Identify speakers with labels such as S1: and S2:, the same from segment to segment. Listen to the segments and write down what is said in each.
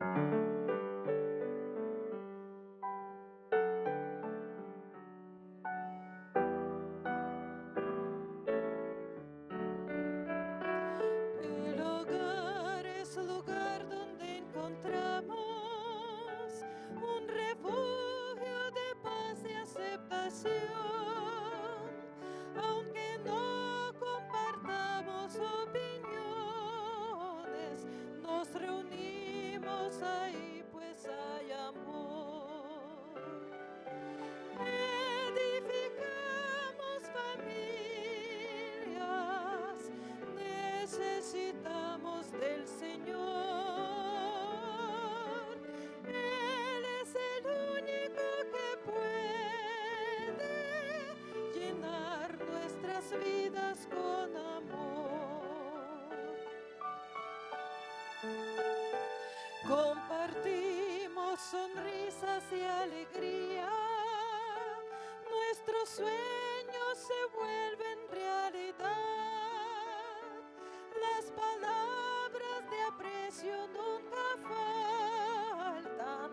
S1: El hogar es el lugar donde encontramos un refugio de paz y aceptación. Aunque no compartamos opiniones, nos reunimos ahí pues hay amor. Edificamos familias, necesitamos del Señor. Él es el único que puede llenar nuestras vidas con amor. Compartimos sonrisas y alegría, nuestros sueños se vuelven realidad. Las palabras de aprecio nunca faltan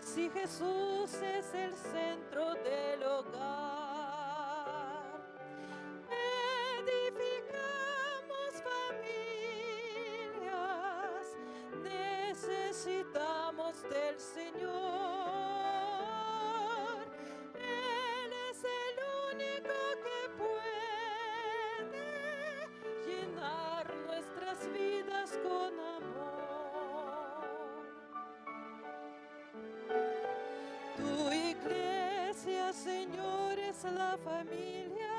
S1: si Jesús es el centro del hogar. Edificamos familias, necesitamos del Señor. Él es el único que puede llenar nuestras vidas con amor. Tu iglesia, Señor, es la familia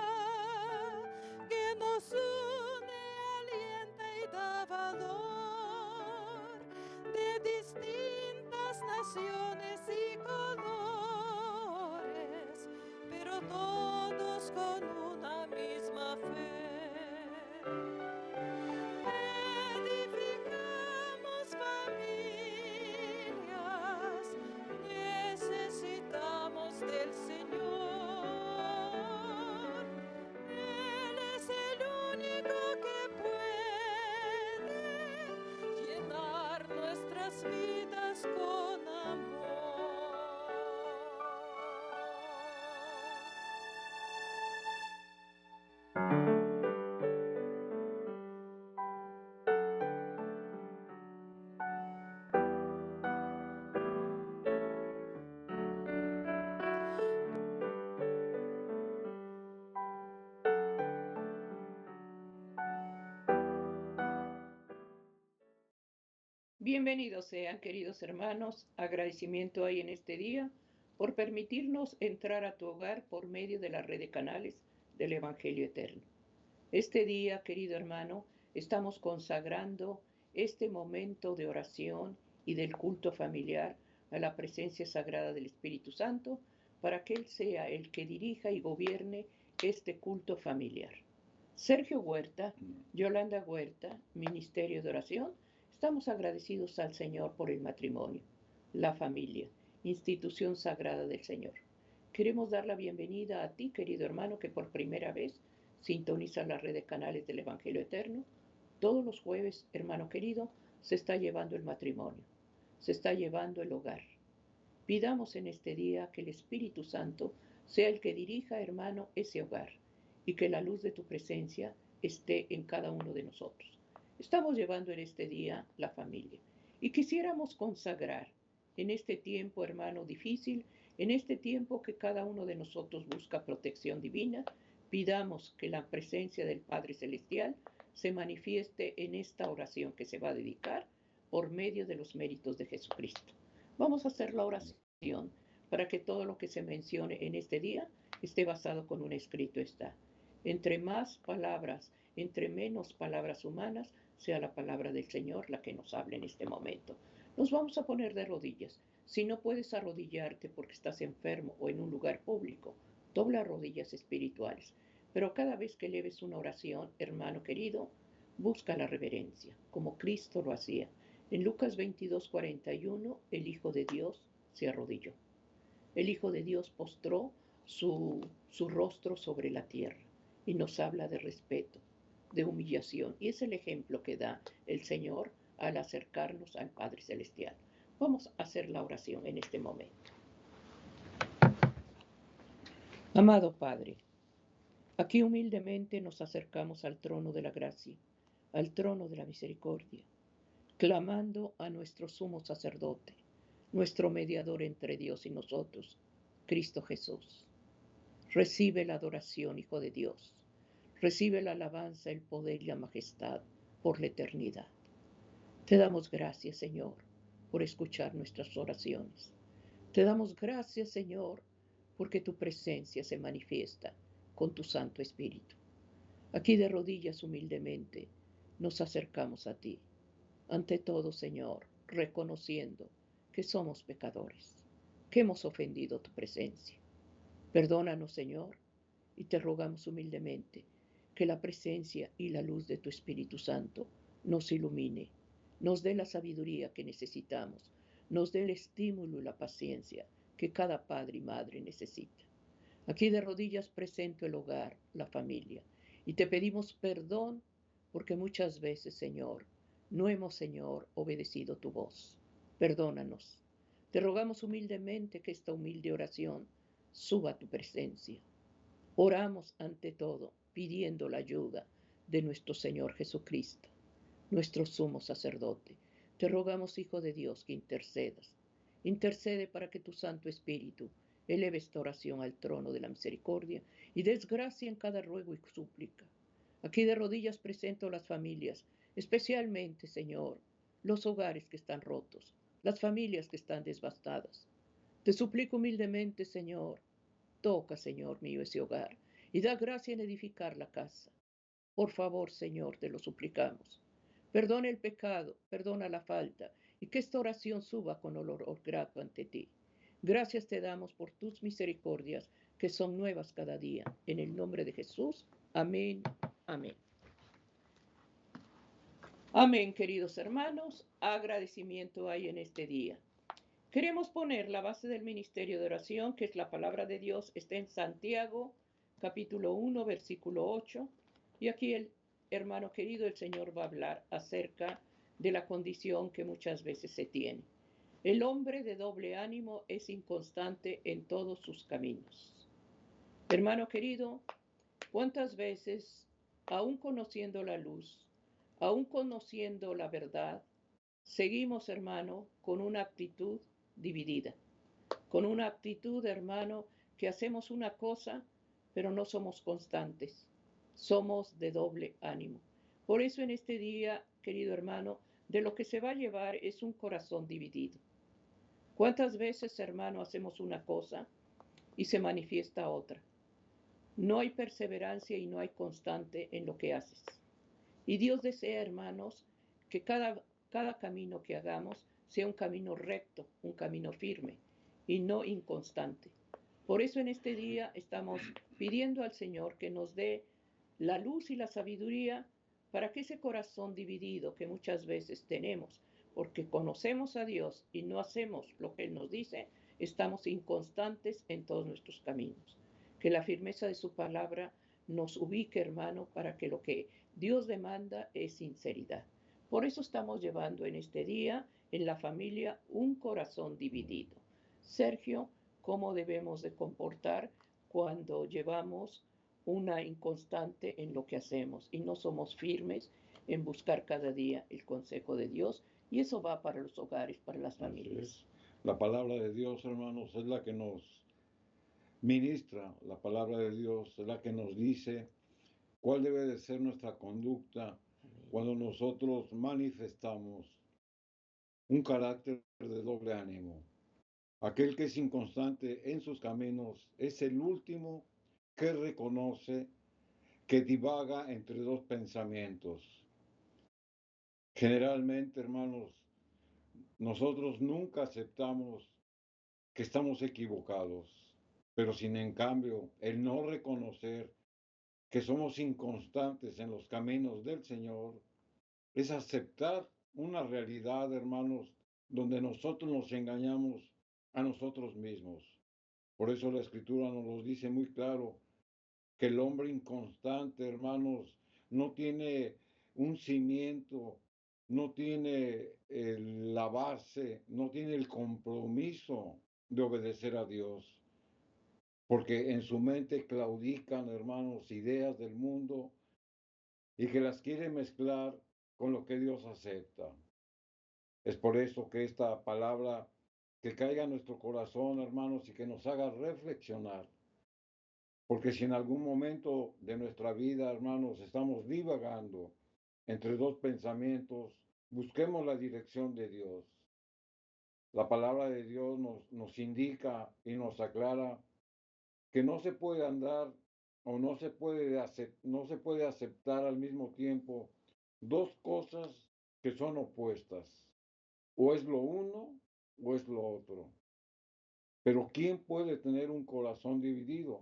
S1: que nos une, alienta y da valor, de distintas naciones y colores, pero todos con una misma fe. Edificamos familias, necesitamos del Señor. Él es el único que puede llenar nuestras vidas con amor.
S2: Bienvenidos sean, queridos hermanos. Agradecimiento hay en este día por permitirnos entrar a tu hogar por medio de la red de canales del Evangelio Eterno. Este día, querido hermano, estamos consagrando este momento de oración y del culto familiar a la presencia sagrada del Espíritu Santo para que Él sea el que dirija y gobierne este culto familiar. Sergio Huerta, Yolanda Huerta, Ministerio de Oración, estamos agradecidos al Señor por el matrimonio, la familia, institución sagrada del Señor. Queremos dar la bienvenida a ti, querido hermano, que por primera vez sintoniza la red de canales del Evangelio Eterno. Todos los jueves, hermano querido, se está llevando el matrimonio, se está llevando el hogar. Pidamos en este día que el Espíritu Santo sea el que dirija, hermano, ese hogar y que la luz de tu presencia esté en cada uno de nosotros. Estamos llevando en este día la familia y quisiéramos consagrar en este tiempo, hermano, difícil, en este tiempo que cada uno de nosotros busca protección divina, pidamos que la presencia del Padre Celestial se manifieste en esta oración que se va a dedicar por medio de los méritos de Jesucristo. Vamos a hacer la oración para que todo lo que se mencione en este día esté basado con un escrito está. Entre más palabras, entre menos palabras humanas, sea la palabra del Señor la que nos hable en este momento. Nos vamos a poner de rodillas. Si no puedes arrodillarte porque estás enfermo o en un lugar público, dobla rodillas espirituales. Pero cada vez que eleves una oración, hermano querido, busca la reverencia, como Cristo lo hacía. En Lucas 22:41, el Hijo de Dios se arrodilló. El Hijo de Dios postró su rostro sobre la tierra y nos habla de respeto, de humillación. Y es el ejemplo que da el Señor al acercarnos al Padre Celestial. Vamos a hacer la oración en este momento. Amado Padre, aquí humildemente nos acercamos al trono de la gracia, al trono de la misericordia, clamando a nuestro sumo sacerdote, nuestro mediador entre Dios y nosotros, Cristo Jesús. Recibe la adoración, Hijo de Dios. Recibe la alabanza, el poder y la majestad por la eternidad. Te damos gracias, Señor, por escuchar nuestras oraciones. Te damos gracias, Señor, porque tu presencia se manifiesta con tu Santo Espíritu. Aquí de rodillas humildemente nos acercamos a ti. Ante todo, Señor, reconociendo que somos pecadores, que hemos ofendido tu presencia. Perdónanos, Señor, y te rogamos humildemente que la presencia y la luz de tu Espíritu Santo nos ilumine, nos dé la sabiduría que necesitamos, nos dé el estímulo y la paciencia que cada padre y madre necesita. Aquí de rodillas presento el hogar, la familia, y te pedimos perdón porque muchas veces, Señor, no hemos, Señor, obedecido tu voz. Perdónanos. Te rogamos humildemente que esta humilde oración suba a tu presencia. Oramos ante todo pidiendo la ayuda de nuestro Señor Jesucristo, nuestro sumo sacerdote. Te rogamos, Hijo de Dios, que intercedas. Intercede para que tu Santo Espíritu eleve esta oración al trono de la misericordia y des gracia en cada ruego y súplica. Aquí de rodillas presento las familias, especialmente, Señor, los hogares que están rotos, las familias que están devastadas. Te suplico humildemente, Señor, toca, Señor mío, ese hogar y da gracia en edificar la casa. Por favor, Señor, te lo suplicamos. Perdona el pecado, perdona la falta y que esta oración suba con olor grato ante ti. Gracias te damos por tus misericordias que son nuevas cada día. En el nombre de Jesús. Amén. Amén. Amén, queridos hermanos. Agradecimiento hay en este día. Queremos poner la base del ministerio de oración, que es la palabra de Dios, está en Santiago, capítulo 1, versículo 8. Y aquí el hermano querido, el Señor va a hablar acerca de la condición que muchas veces se tiene. El hombre de doble ánimo es inconstante en todos sus caminos. Hermano querido, ¿cuántas veces, aún conociendo la luz, aún conociendo la verdad, seguimos, hermano, con una actitud dividida? Con una actitud, hermano, que hacemos una cosa, pero no somos constantes. Somos de doble ánimo. Por eso en este día, querido hermano, de lo que se va a llevar es un corazón dividido. ¿Cuántas veces, hermano, hacemos una cosa y se manifiesta otra? No hay perseverancia y no hay constante en lo que haces. Y Dios desea, hermanos, que cada camino que hagamos sea un camino recto, un camino firme y no inconstante. Por eso en este día estamos pidiendo al Señor que nos dé la luz y la sabiduría para que ese corazón dividido que muchas veces tenemos, porque conocemos a Dios y no hacemos lo que Él nos dice, estamos inconstantes en todos nuestros caminos. Que la firmeza de su palabra nos ubique, hermano, para que lo que Dios demanda es sinceridad. Por eso estamos llevando en este día en la familia un corazón dividido. Sergio, ¿cómo debemos de comportar cuando llevamos una inconstante en lo que hacemos y no somos firmes en buscar cada día el consejo de Dios? Y eso va para los hogares, para las familias.
S3: La palabra de Dios, hermanos, es la que nos ministra. La palabra de Dios es la que nos dice cuál debe de ser nuestra conducta cuando nosotros manifestamos un carácter de doble ánimo. Aquel que es inconstante en sus caminos es el último que reconoce que divaga entre dos pensamientos. Generalmente, hermanos, nosotros nunca aceptamos que estamos equivocados, pero sin en cambio el no reconocer que somos inconstantes en los caminos del Señor es aceptar una realidad, hermanos, donde nosotros nos engañamos a nosotros mismos. Por eso la Escritura nos lo dice muy claro, que el hombre inconstante, hermanos, no tiene un cimiento no tiene la base, no tiene el compromiso de obedecer a Dios, porque en su mente claudican, hermanos, ideas del mundo y que las quiere mezclar con lo que Dios acepta. Es por eso que esta palabra que caiga en nuestro corazón, hermanos, y que nos haga reflexionar. Porque si en algún momento de nuestra vida, hermanos, estamos divagando entre dos pensamientos, busquemos la dirección de Dios. La palabra de Dios nos indica y nos aclara que no se puede andar o no se puede aceptar al mismo tiempo dos cosas que son opuestas. O es lo uno o es lo otro. Pero ¿quién puede tener un corazón dividido?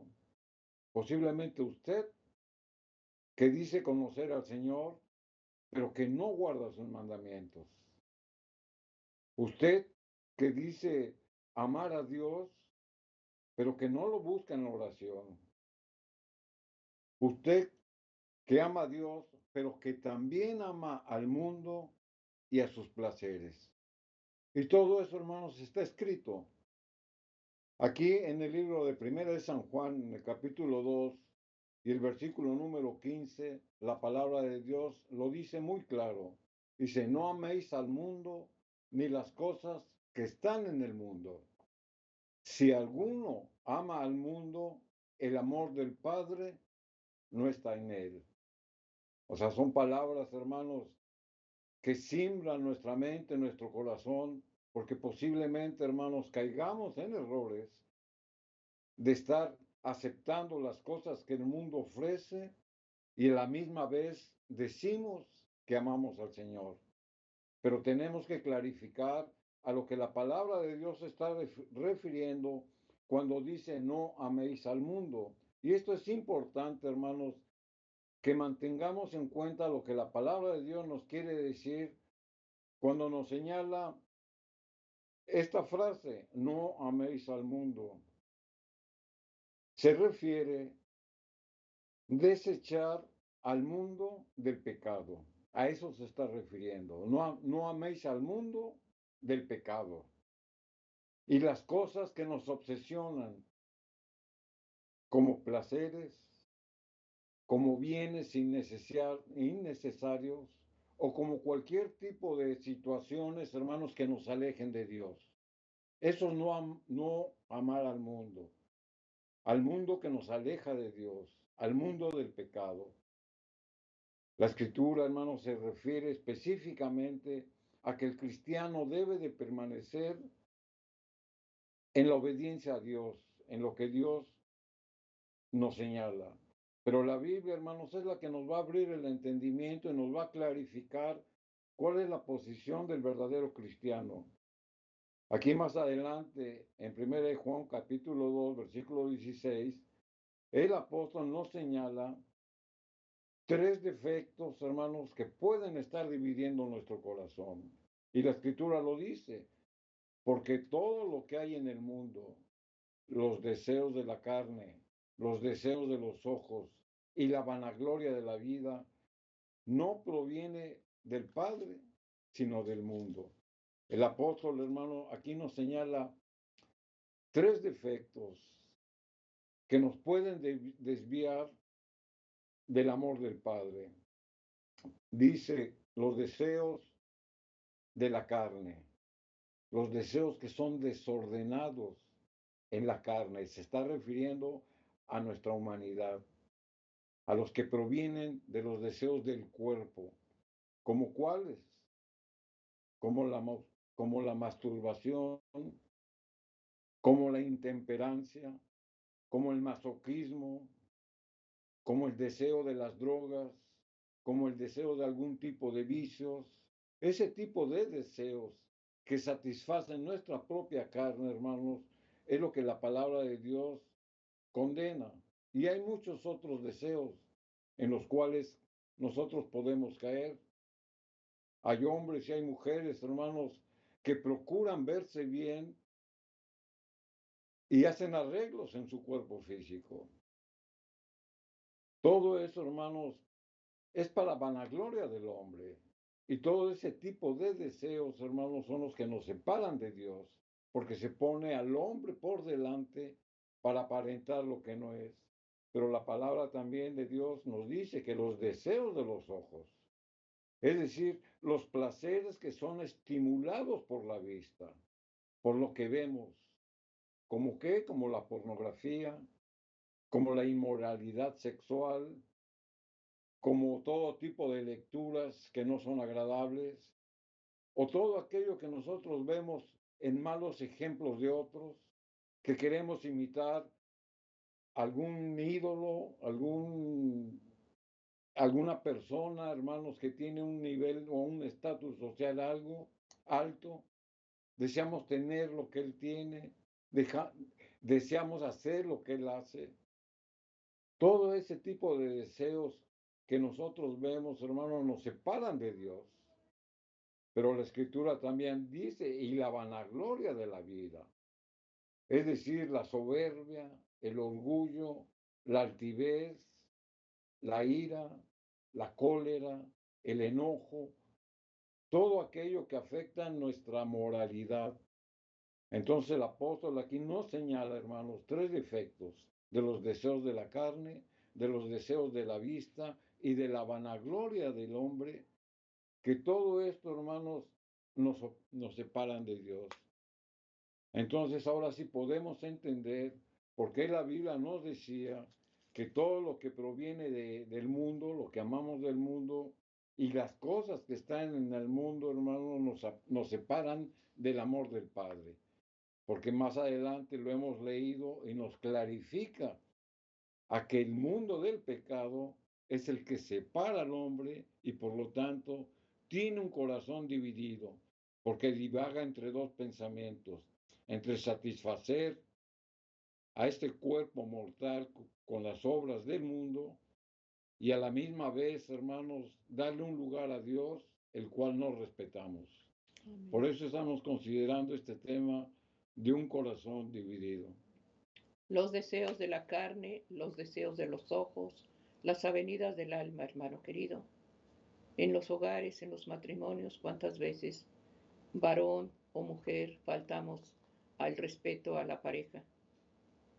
S3: Posiblemente usted, que dice conocer al Señor, pero que no guarda sus mandamientos. Usted, que dice amar a Dios, pero que no lo busca en la oración. Usted, que ama a Dios, pero que también ama al mundo y a sus placeres. Y todo eso, hermanos, está escrito aquí en el libro de Primera de San Juan, en el capítulo 2 y el versículo número 15, la palabra de Dios lo dice muy claro. Dice, no améis al mundo ni las cosas que están en el mundo. Si alguno ama al mundo, el amor del Padre no está en él. O sea, son palabras, hermanos, que simbran nuestra mente, nuestro corazón, porque posiblemente, hermanos, caigamos en errores de estar aceptando las cosas que el mundo ofrece y a la misma vez decimos que amamos al Señor. Pero tenemos que clarificar a lo que la palabra de Dios está refiriendo cuando dice no améis al mundo. Y esto es importante, hermanos, que mantengamos en cuenta lo que la palabra de Dios nos quiere decir cuando nos señala esta frase, no améis al mundo. Se refiere desechar al mundo del pecado. A eso se está refiriendo. No améis al mundo del pecado. Y las cosas que nos obsesionan como placeres, como bienes innecesarios o como cualquier tipo de situaciones, hermanos, que nos alejen de Dios. Eso no amar al mundo que nos aleja de Dios, al mundo del pecado. La escritura, hermanos, se refiere específicamente a que el cristiano debe de permanecer en la obediencia a Dios, en lo que Dios nos señala. Pero la Biblia, hermanos, es la que nos va a abrir el entendimiento y nos va a clarificar cuál es la posición del verdadero cristiano. Aquí más adelante, en 1 Juan capítulo 2, versículo 16, el apóstol nos señala tres defectos, hermanos, que pueden estar dividiendo nuestro corazón. Y la escritura lo dice, porque todo lo que hay en el mundo, los deseos de la carne, los deseos de los ojos y la vanagloria de la vida, no proviene del Padre, sino del mundo. El apóstol, hermano, aquí nos señala tres defectos que nos pueden desviar del amor del Padre. Dice los deseos de la carne, los deseos que son desordenados en la carne. Se está refiriendo a nuestra humanidad, a los que provienen de los deseos del cuerpo, como cuáles, como como la masturbación, como la intemperancia, como el masoquismo, como el deseo de las drogas, como el deseo de algún tipo de vicios, ese tipo de deseos que satisfacen nuestra propia carne, hermanos, es lo que la palabra de Dios condena. Y hay muchos otros deseos en los cuales nosotros podemos caer. Hay hombres y hay mujeres, hermanos, que procuran verse bien y hacen arreglos en su cuerpo físico. Todo eso, hermanos, es para vanagloria del hombre. Y todo ese tipo de deseos, hermanos, son los que nos separan de Dios, porque se pone al hombre por delante para aparentar lo que no es. Pero la palabra también de Dios nos dice que los deseos de los ojos, es decir, los placeres que son estimulados por la vista, por lo que vemos, como qué, como la pornografía, como la inmoralidad sexual, como todo tipo de lecturas que no son agradables, o todo aquello que nosotros vemos en malos ejemplos de otros, que queremos imitar algún ídolo, alguna persona, hermanos, que tiene un nivel o un estatus social algo alto, deseamos tener lo que él tiene, deseamos hacer lo que él hace. Todo ese tipo de deseos que nosotros vemos, hermanos, nos separan de Dios. Pero la Escritura también dice, y la vanagloria de la vida, es decir, la soberbia, el orgullo, la altivez, la ira, la cólera, el enojo, todo aquello que afecta nuestra moralidad. Entonces el apóstol aquí nos señala, hermanos, tres defectos de los deseos de la carne, de los deseos de la vista y de la vanagloria del hombre, que todo esto, hermanos, nos separan de Dios. Entonces ahora sí podemos entender por qué la Biblia nos decía que todo lo que proviene del mundo, lo que amamos del mundo y las cosas que están en el mundo, hermanos, nos separan del amor del Padre. Porque más adelante lo hemos leído y nos clarifica a que el mundo del pecado es el que separa al hombre y por lo tanto tiene un corazón dividido, porque divaga entre dos pensamientos, entre satisfacer a este cuerpo mortal con las obras del mundo y a la misma vez, hermanos, darle un lugar a Dios, el cual no respetamos.
S2: Amén.
S3: Por eso estamos considerando este tema de un corazón dividido.
S2: Los deseos de la carne, los deseos de los ojos, las avenidas del alma, hermano querido. En los hogares, en los matrimonios, ¿cuántas veces, varón o mujer, faltamos al respeto a la pareja?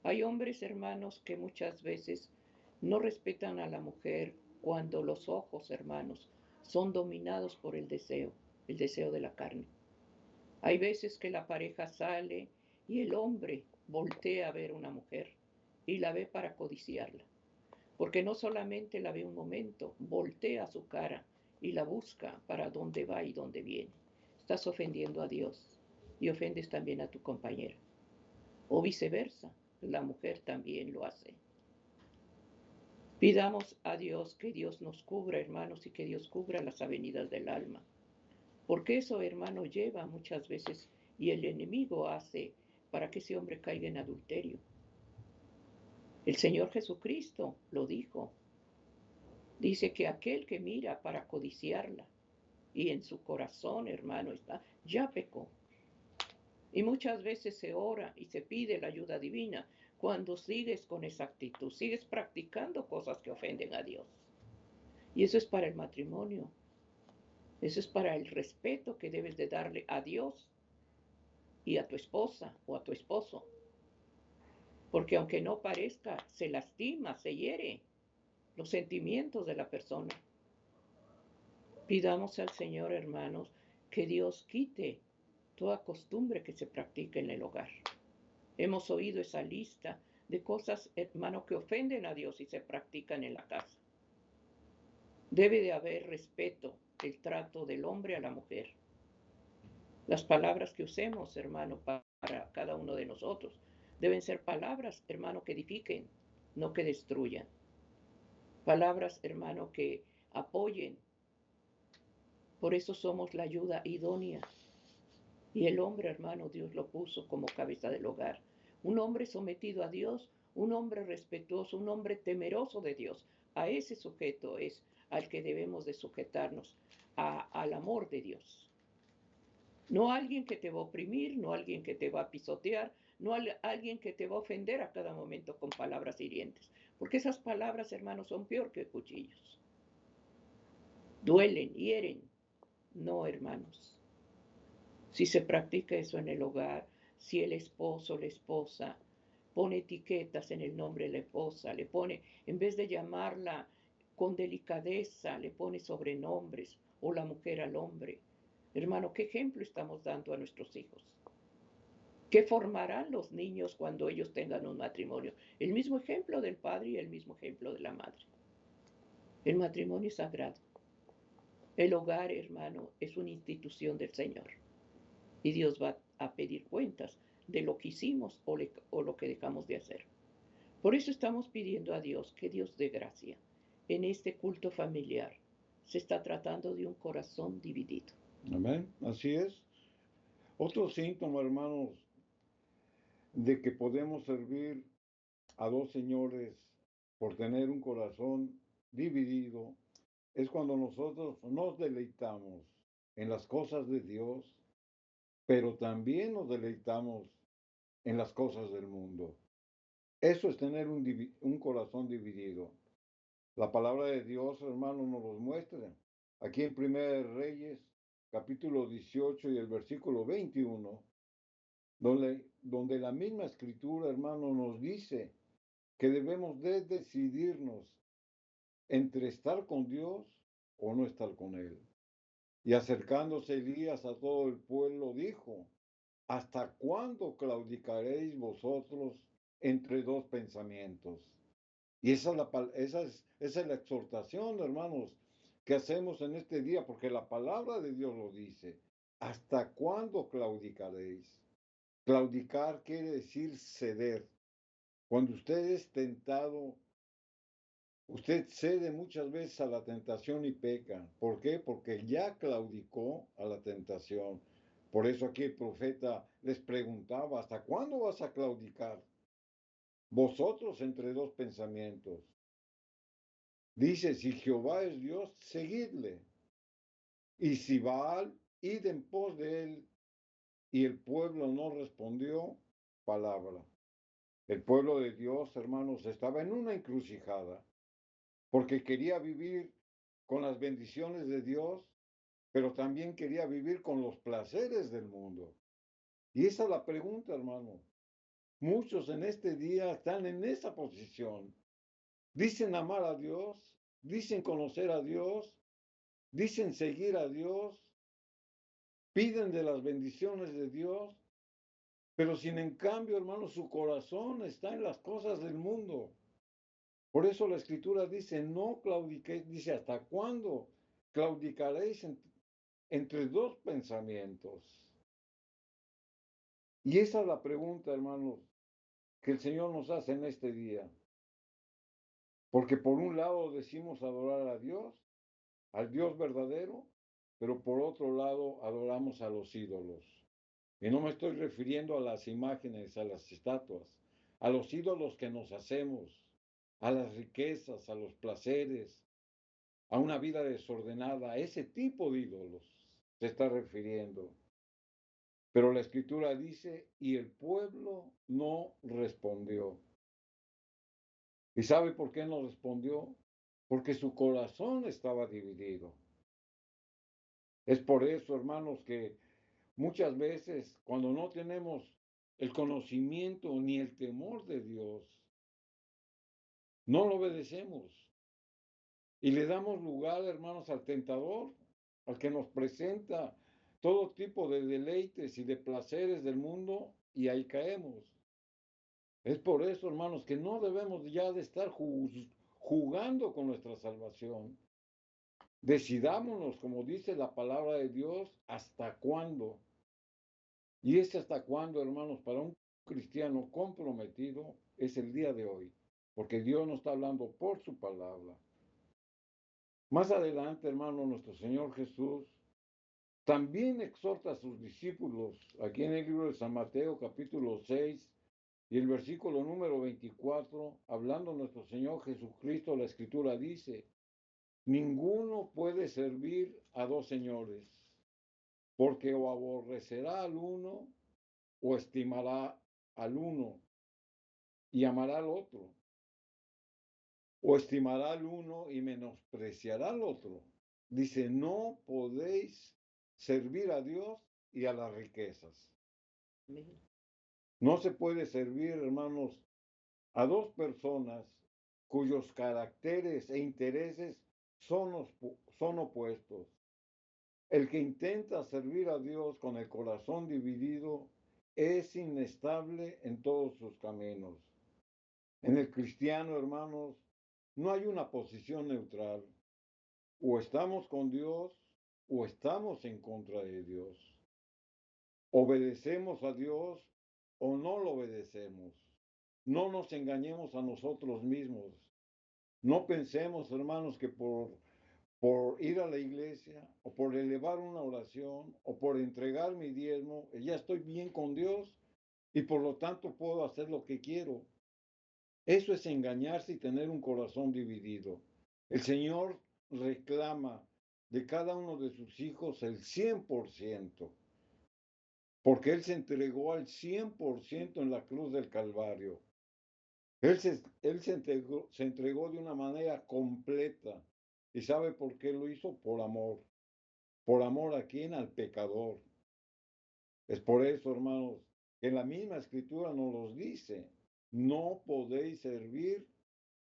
S2: Hay hombres, hermanos, que muchas veces no respetan a la mujer cuando los ojos, hermanos, son dominados por el deseo de la carne. Hay veces que la pareja sale y el hombre voltea a ver a una mujer y la ve para codiciarla. Porque no solamente la ve un momento, voltea su cara y la busca para dónde va y dónde viene. Estás ofendiendo a Dios y ofendes también a tu compañera. O viceversa, la mujer también lo hace. Pidamos a Dios que Dios nos cubra, hermanos, y que Dios cubra las avenidas del alma. Porque eso, hermano, lleva muchas veces y el enemigo hace para que ese hombre caiga en adulterio. El Señor Jesucristo lo dijo. Dice que aquel que mira para codiciarla y en su corazón, hermano, está, ya pecó. Y muchas veces se ora y se pide la ayuda divina cuando sigues con esa actitud, sigues practicando cosas que ofenden a Dios. Y eso es para el matrimonio. Eso es para el respeto que debes de darle a Dios y a tu esposa o a tu esposo. Porque aunque no parezca, se lastima, se hiere los sentimientos de la persona. Pidamos al Señor, hermanos, que Dios quite toda costumbre que se practique en el hogar. Hemos oído esa lista de cosas, hermano, que ofenden a Dios y se practican en la casa. Debe de haber respeto, el trato del hombre a la mujer. Las palabras que usemos, hermano, para cada uno de nosotros, deben ser palabras, hermano, que edifiquen, no que destruyan. Palabras, hermano, que apoyen. Por eso somos la ayuda idónea. Y el hombre, hermano, Dios lo puso como cabeza del hogar. Un hombre sometido a Dios, un hombre respetuoso, un hombre temeroso de Dios. A ese sujeto es al que debemos de sujetarnos, al amor de Dios. No alguien que te va a oprimir, no alguien que te va a pisotear, no alguien que te va a ofender a cada momento con palabras hirientes. Porque esas palabras, hermanos, son peor que cuchillos. Duelen, hieren. No, hermanos. Si se practica eso en el hogar, si el esposo o la esposa pone etiquetas en el nombre de la esposa, le pone, en vez de llamarla con delicadeza, le pone sobrenombres, o la mujer al hombre. Hermano, ¿qué ejemplo estamos dando a nuestros hijos? ¿Qué formarán los niños cuando ellos tengan un matrimonio? El mismo ejemplo del padre y el mismo ejemplo de la madre. El matrimonio es sagrado. El hogar, hermano, es una institución del Señor. Y Dios va a pedir cuentas de lo que hicimos o lo que dejamos de hacer. Por eso estamos pidiendo a Dios que Dios dé gracia. En este culto familiar se está tratando de un corazón dividido.
S3: Amén. Así es. Otro síntoma, hermanos, de que podemos servir a dos señores por tener un corazón dividido es cuando nosotros nos deleitamos en las cosas de Dios, pero también nos deleitamos en las cosas del mundo. Eso es tener un corazón dividido. La palabra de Dios, hermanos, nos los muestra. Aquí en Primera de Reyes, capítulo 18 y el versículo 21, donde la misma escritura, hermano, nos dice que debemos de decidirnos entre estar con Dios o no estar con Él. Y acercándose Elías a todo el pueblo, dijo: ¿hasta cuándo claudicaréis vosotros entre dos pensamientos? Y esa es la exhortación, hermanos, que hacemos en este día, porque la palabra de Dios lo dice. ¿Hasta cuándo claudicaréis? Claudicar quiere decir ceder. Cuando usted es tentado, usted cede muchas veces a la tentación y peca. ¿Por qué? Porque ya claudicó a la tentación. Por eso aquí el profeta les preguntaba: ¿hasta cuándo vas a claudicar? Vosotros entre dos pensamientos. Dice: si Jehová es Dios, seguidle. Y si Baal, id en pos de él. Y el pueblo no respondió palabra. El pueblo de Dios, hermanos, estaba en una encrucijada, porque quería vivir con las bendiciones de Dios, pero también quería vivir con los placeres del mundo. Y esa es la pregunta, hermano. Muchos en este día están en esa posición. Dicen amar a Dios, dicen conocer a Dios, dicen seguir a Dios, piden de las bendiciones de Dios, pero sin en cambio, hermano, su corazón está en las cosas del mundo. Por eso la Escritura dice: no claudiquéis, dice: ¿hasta cuándo claudicaréis entre dos pensamientos? Y esa es la pregunta, hermanos, que el Señor nos hace en este día. Porque por un lado decimos adorar a Dios, al Dios verdadero, pero por otro lado adoramos a los ídolos. Y no me estoy refiriendo a las imágenes, a las estatuas, a los ídolos que nos hacemos, a las riquezas, a los placeres, a una vida desordenada. A ese tipo de ídolos se está refiriendo. Pero la Escritura dice: y el pueblo no respondió. ¿Y sabe por qué no respondió? Porque su corazón estaba dividido. Es por eso, hermanos, que muchas veces, cuando no tenemos el conocimiento ni el temor de Dios, no lo obedecemos y le damos lugar, hermanos, al tentador, al que nos presenta todo tipo de deleites y de placeres del mundo, y ahí caemos. Es por eso, hermanos, que no debemos ya de estar jugando con nuestra salvación. Decidámonos, como dice la palabra de Dios, hasta cuándo. Y ese hasta cuándo, hermanos, para un cristiano comprometido es el día de hoy, porque Dios nos está hablando por su palabra. Más adelante, hermano, nuestro Señor Jesús también exhorta a sus discípulos, aquí en el libro de San Mateo, capítulo 6, y el versículo número 24, hablando nuestro Señor Jesucristo, la Escritura dice: ninguno puede servir a dos señores, porque o aborrecerá al uno o estimará al uno y amará al otro, o estimará al uno y menospreciará al otro. Dice: no podéis servir a Dios y a las riquezas.
S2: Amén.
S3: No se puede servir, hermanos, a dos personas cuyos caracteres e intereses son opuestos. El que intenta servir a Dios con el corazón dividido es inestable en todos sus caminos. En el cristiano, hermanos, no hay una posición neutral. O estamos con Dios o estamos en contra de Dios. Obedecemos a Dios o no lo obedecemos. No nos engañemos a nosotros mismos. No pensemos, hermanos, que por ir a la iglesia o por elevar una oración o por entregar mi diezmo, ya estoy bien con Dios y por lo tanto puedo hacer lo que quiero. Eso es engañarse y tener un corazón dividido. El Señor reclama de cada uno de sus hijos el 100%, porque Él se entregó al 100% en la cruz del Calvario. Él se entregó de una manera completa. ¿Y sabe por qué lo hizo? Por amor. ¿Por amor a quién? Al pecador. Es por eso, hermanos, que la misma escritura nos los dice. No podéis servir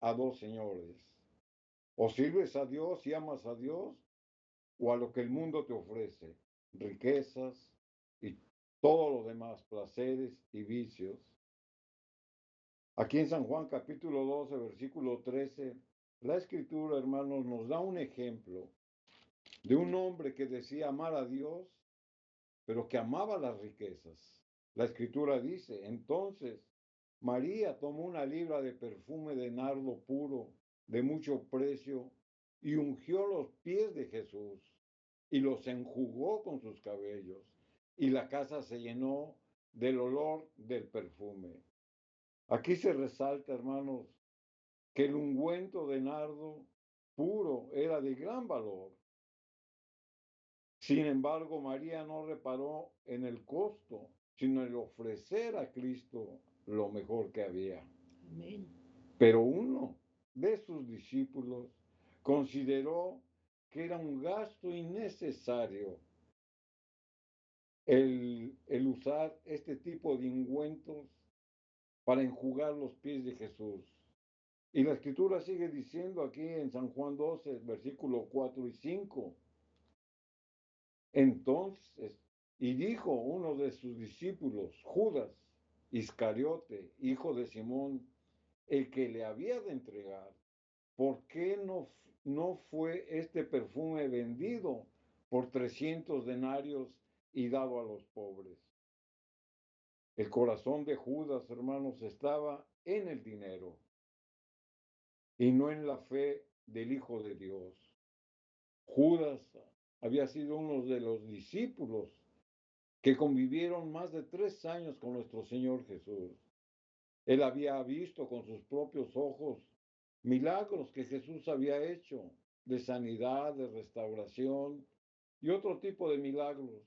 S3: a dos señores. O sirves a Dios y amas a Dios, o a lo que el mundo te ofrece, riquezas y todo lo demás, placeres y vicios. Aquí en San Juan capítulo 12, versículo 13, la escritura, hermanos, nos da un ejemplo de un hombre que decía amar a Dios, pero que amaba las riquezas. La escritura dice, entonces María tomó una libra de perfume de nardo puro, de mucho precio, y ungió los pies de Jesús, y los enjugó con sus cabellos, y la casa se llenó del olor del perfume. Aquí se resalta, hermanos, que el ungüento de nardo puro era de gran valor. Sin embargo, María no reparó en el costo, sino en ofrecer a Cristo lo mejor que había.
S2: Amén.
S3: Pero uno de sus discípulos consideró que era un gasto innecesario el usar este tipo de ungüentos para enjugar los pies de Jesús. Y la escritura sigue diciendo aquí en San Juan 12, versículos 4 y 5. Entonces, y dijo uno de sus discípulos, Judas Iscariote, hijo de Simón, el que le había de entregar, ¿por qué no fue este perfume vendido por 300 denarios y dado a los pobres? El corazón de Judas, hermanos, estaba en el dinero y no en la fe del Hijo de Dios. Judas había sido uno de los discípulos que convivieron más de 3 años con nuestro Señor Jesús. Él había visto con sus propios ojos milagros que Jesús había hecho de sanidad, de restauración y otro tipo de milagros.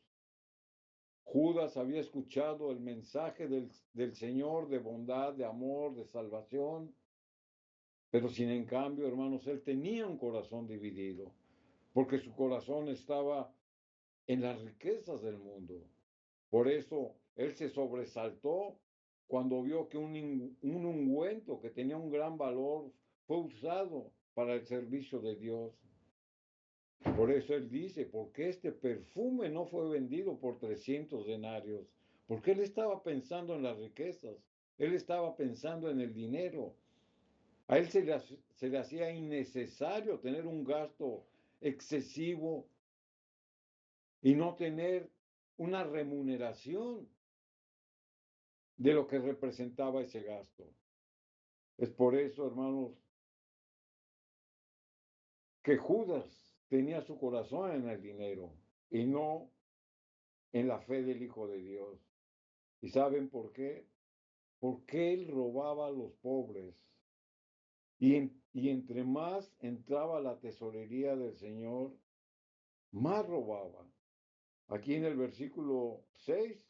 S3: Judas había escuchado el mensaje del Señor de bondad, de amor, de salvación, pero sin en cambio, hermanos, él tenía un corazón dividido, porque su corazón estaba en las riquezas del mundo. Por eso él se sobresaltó cuando vio que un ungüento que tenía un gran valor fue usado para el servicio de Dios. Por eso él dice, ¿por qué este perfume no fue vendido por 300 denarios? Porque él estaba pensando en las riquezas, él estaba pensando en el dinero. A él se le hacía innecesario tener un gasto excesivo y no tener una remuneración de lo que representaba ese gasto. Es por eso, hermanos, que Judas tenía su corazón en el dinero y no en la fe del Hijo de Dios. ¿Y saben por qué? Porque él robaba a los pobres. Y entre más entraba a la tesorería del Señor, más robaba. Aquí en el versículo 6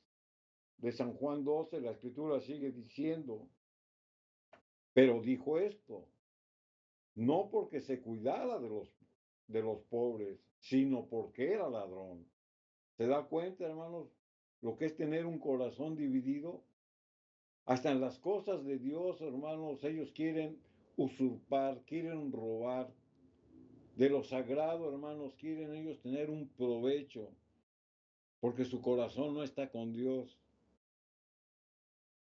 S3: de San Juan 12, la escritura sigue diciendo, pero dijo esto, no porque se cuidara de los pobres, sino porque era ladrón. ¿Se da cuenta, hermanos, lo que es tener un corazón dividido? Hasta en las cosas de Dios, hermanos, ellos quieren usurpar, quieren robar. De lo sagrado, hermanos, quieren ellos tener un provecho, porque su corazón no está con Dios.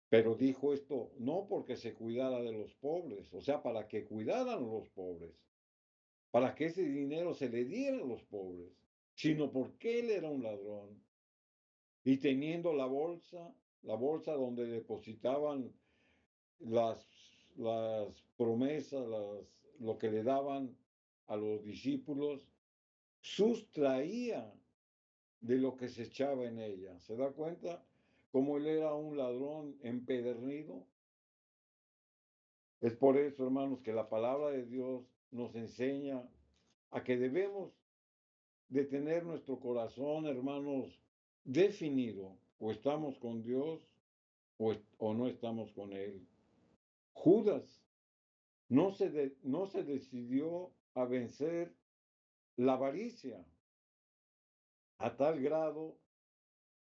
S3: Pero dijo esto no porque se cuidara de los pobres, o sea, para que cuidaran los pobres, para que ese dinero se le diera a los pobres, sino porque él era un ladrón. Y teniendo la bolsa donde depositaban las, las promesas, lo que le daban a los discípulos, sustraía de lo que se echaba en ella. ¿Se da cuenta? Como él era un ladrón empedernido. Es por eso, hermanos, que la palabra de Dios nos enseña a que debemos de tener nuestro corazón, hermanos, definido. O estamos con Dios o no estamos con Él. Judas no se decidió a vencer la avaricia a tal grado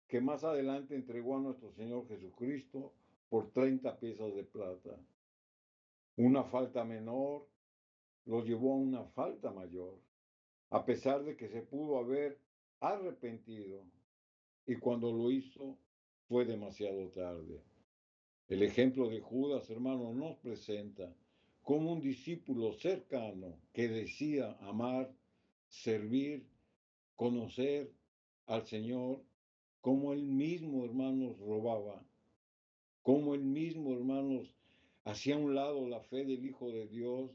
S3: que más adelante entregó a nuestro Señor Jesucristo por 30 piezas de plata. Una falta menor lo llevó a una falta mayor, a pesar de que se pudo haber arrepentido, y cuando lo hizo fue demasiado tarde. El ejemplo de Judas, hermano, nos presenta como un discípulo cercano que decía amar, servir, conocer al Señor, como él mismo, hermanos, robaba, como él mismo, hermanos, hacía a un lado la fe del Hijo de Dios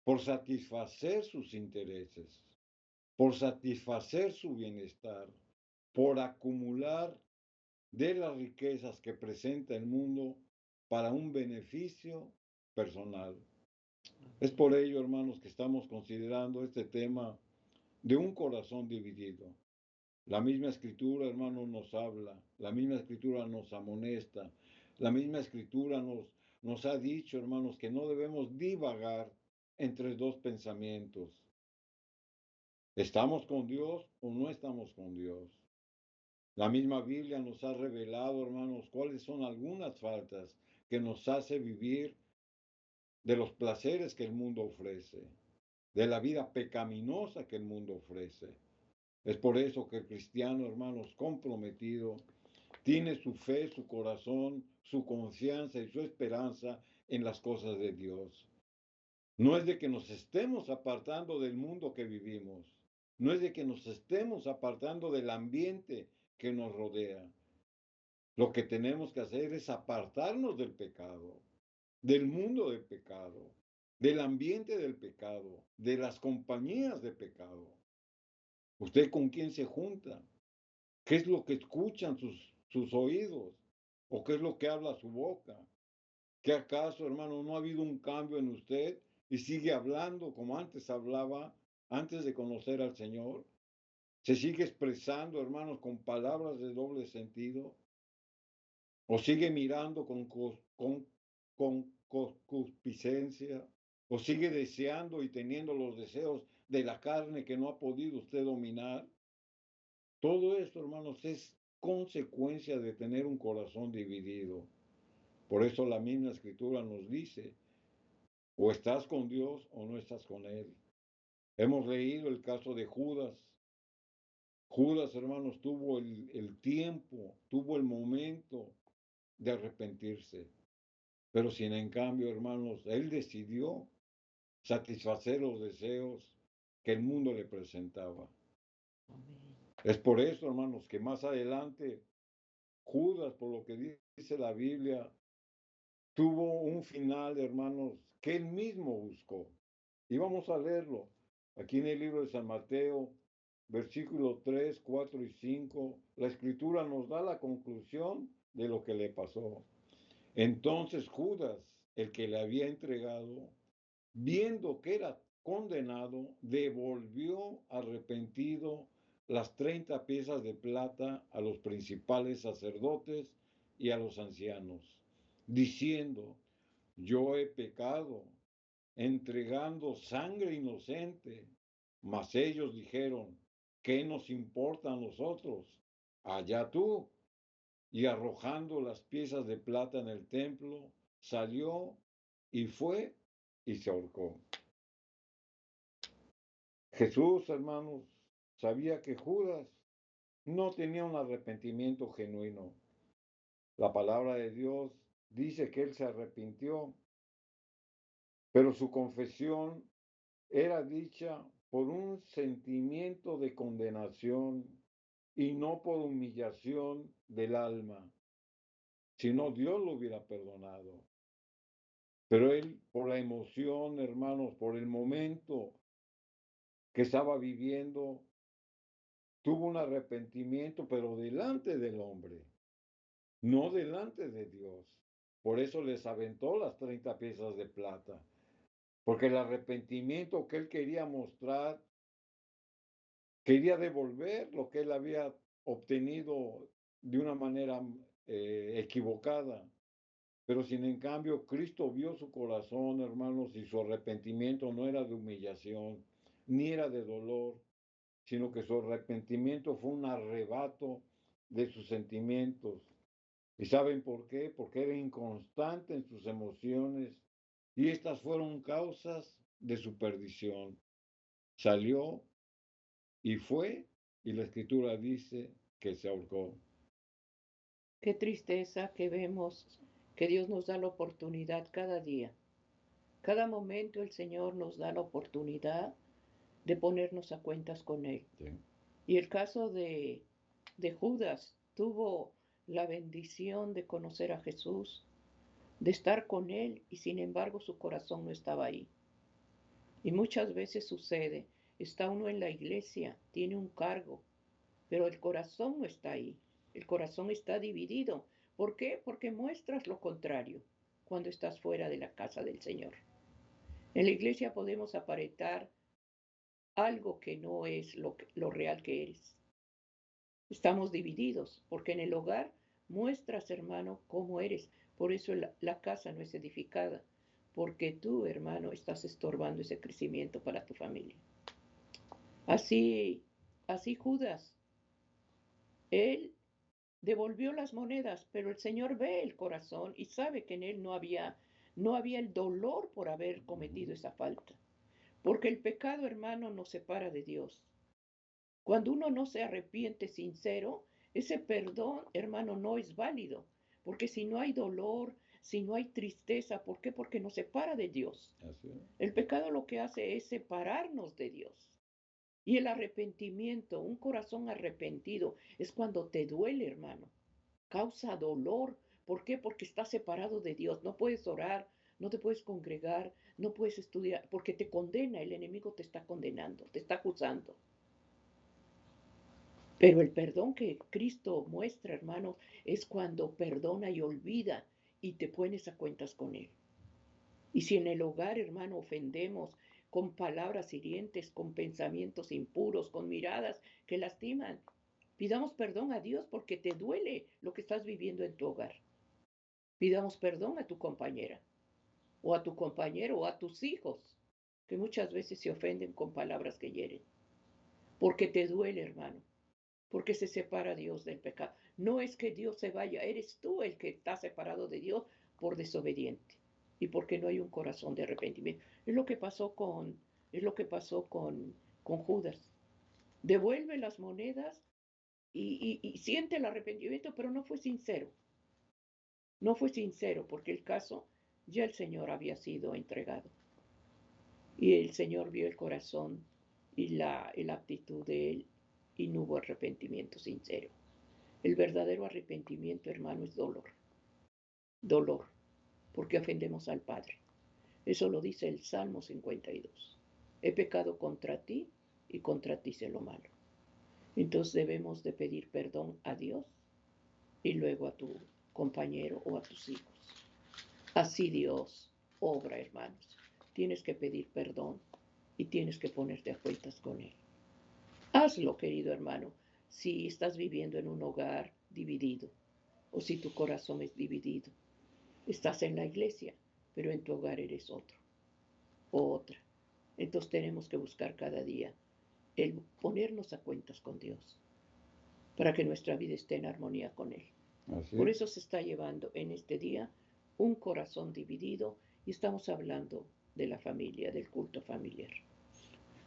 S3: por satisfacer sus intereses, por satisfacer su bienestar, por acumular de las riquezas que presenta el mundo para un beneficio personal. Es por ello, hermanos, que estamos considerando este tema de un corazón dividido. La misma escritura, hermanos, nos habla, la misma escritura nos amonesta, la misma escritura nos ha dicho, hermanos, que no debemos divagar entre dos pensamientos. ¿Estamos con Dios o no estamos con Dios? La misma Biblia nos ha revelado, hermanos, cuáles son algunas faltas que nos hace vivir de los placeres que el mundo ofrece, de la vida pecaminosa que el mundo ofrece. Es por eso que el cristiano, hermanos, comprometido, tiene su fe, su corazón, su confianza y su esperanza en las cosas de Dios. No es de que nos estemos apartando del mundo que vivimos, no es de que nos estemos apartando del ambiente que nos rodea. Lo que tenemos que hacer es apartarnos del pecado, del mundo del pecado, del ambiente del pecado, de las compañías de pecado. ¿Usted con quién se junta? ¿Qué es lo que escuchan sus oídos? ¿O qué es lo que habla su boca? ¿Qué acaso, hermano, no ha habido un cambio en usted y sigue hablando como antes hablaba, antes de conocer al Señor? ¿Se sigue expresando, hermanos, con palabras de doble sentido? ¿O sigue mirando con concupiscencia? ¿O sigue deseando y teniendo los deseos de la carne que no ha podido usted dominar? Todo esto, hermanos, es consecuencia de tener un corazón dividido. Por eso la misma escritura nos dice, o estás con Dios o no estás con Él. Hemos leído el caso de Judas. Judas, hermanos, tuvo el tiempo, tuvo el momento de arrepentirse. Pero sin en cambio, hermanos, él decidió satisfacer los deseos que el mundo le presentaba. Es por eso, hermanos, que más adelante Judas, por lo que dice la Biblia, tuvo un final, hermanos, que él mismo buscó. Y vamos a leerlo aquí en el libro de San Mateo, versículos 3, 4 y 5. La escritura nos da la conclusión de lo que le pasó. Entonces Judas, el que le había entregado, viendo que era condenado, devolvió arrepentido las 30 piezas de plata a los principales sacerdotes y a los ancianos, diciendo, yo he pecado, entregando sangre inocente. Mas ellos dijeron, ¿qué nos importa a nosotros? Allá tú. Y arrojando las piezas de plata en el templo, salió y fue y se ahorcó. Jesús, hermanos, sabía que Judas no tenía un arrepentimiento genuino. La palabra de Dios dice que él se arrepintió, pero su confesión era dicha por un sentimiento de condenación y no por humillación del alma, si no Dios lo hubiera perdonado. Pero él, por la emoción, hermanos, por el momento que estaba viviendo, tuvo un arrepentimiento, pero delante del hombre, no delante de Dios. Por eso les aventó las 30 piezas de plata, porque el arrepentimiento que él quería mostrar, quería devolver lo que él había obtenido de una manera equivocada. Pero sin en cambio, Cristo vio su corazón, hermanos, y su arrepentimiento no era de humillación, ni era de dolor, sino que su arrepentimiento fue un arrebato de sus sentimientos. ¿Y saben por qué? Porque era inconstante en sus emociones y estas fueron causas de su perdición. Salió y fue, y la Escritura dice que se ahorcó.
S2: Qué tristeza que vemos que Dios nos da la oportunidad cada día. Cada momento el Señor nos da la oportunidad de ponernos a cuentas con Él.
S3: Sí.
S2: Y el caso de Judas tuvo la bendición de conocer a Jesús, de estar con Él, y sin embargo su corazón no estaba ahí. Y muchas veces sucede, está uno en la iglesia, tiene un cargo, pero el corazón no está ahí. El corazón está dividido. ¿Por qué? Porque muestras lo contrario cuando estás fuera de la casa del Señor. En la iglesia podemos aparentar algo que no es lo real que eres. Estamos divididos, porque en el hogar muestras, hermano, cómo eres. Por eso la casa no es edificada, porque tú, hermano, estás estorbando ese crecimiento para tu familia. Así Judas, él devolvió las monedas, pero el Señor ve el corazón y sabe que en él no había el dolor por haber cometido esa falta. Porque el pecado, hermano, nos separa de Dios. Cuando uno no se arrepiente sincero, ese perdón, hermano, no es válido. Porque si no hay dolor, si no hay tristeza, ¿por qué? Porque nos separa de Dios.
S3: Así es.
S2: El pecado lo que hace es separarnos de Dios. Y el arrepentimiento, un corazón arrepentido, es cuando te duele, hermano. Causa dolor. ¿Por qué? Porque estás separado de Dios. No puedes orar, no te puedes congregar, no puedes estudiar, porque te condena, el enemigo te está condenando, te está acusando. Pero el perdón que Cristo muestra, hermanos, es cuando perdona y olvida y te pones a cuentas con Él. Y si en el hogar, hermano, ofendemos con palabras hirientes, con pensamientos impuros, con miradas que lastiman, pidamos perdón a Dios porque te duele lo que estás viviendo en tu hogar. Pidamos perdón a tu compañera, o a tu compañero, o a tus hijos, que muchas veces se ofenden con palabras que hieren. Porque te duele, hermano. Porque se separa Dios del pecado. No es que Dios se vaya, eres tú el que está separado de Dios por desobediente y porque no hay un corazón de arrepentimiento. Es lo que pasó con Judas. Devuelve las monedas y siente el arrepentimiento, pero no fue sincero. No fue sincero porque el caso ya el Señor había sido entregado. Y el Señor vio el corazón y la actitud de él y no hubo arrepentimiento sincero. El verdadero arrepentimiento, hermano, es dolor. Dolor, porque ofendemos al Padre. Eso lo dice el Salmo 52. He pecado contra ti y contra ti sé lo malo. Entonces debemos de pedir perdón a Dios y luego a tu compañero o a tus hijos. Así Dios obra, hermanos. Tienes que pedir perdón y tienes que ponerte a cuentas con Él. Hazlo, querido hermano, si estás viviendo en un hogar dividido o si tu corazón es dividido. Estás en la iglesia, pero en tu hogar eres otro o otra. Entonces tenemos que buscar cada día el ponernos a cuentas con Dios, para que nuestra vida esté en armonía con Él.
S3: Así
S2: Por
S3: es.
S2: eso se está llevando en este día un corazón dividido y estamos hablando de la familia, del culto familiar.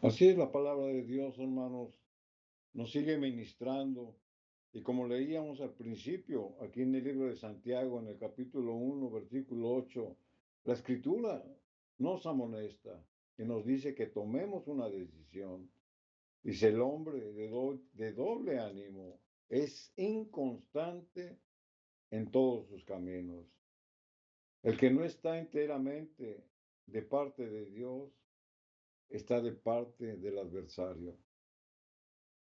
S3: Así es la palabra de Dios, hermanos. Nos sigue ministrando. Y como leíamos al principio, aquí en el libro de Santiago, en el capítulo 1, versículo 8, la escritura nos amonesta y nos dice que tomemos una decisión. Dice, el hombre de doble ánimo es inconstante en todos sus caminos. El que no está enteramente de parte de Dios, está de parte del adversario.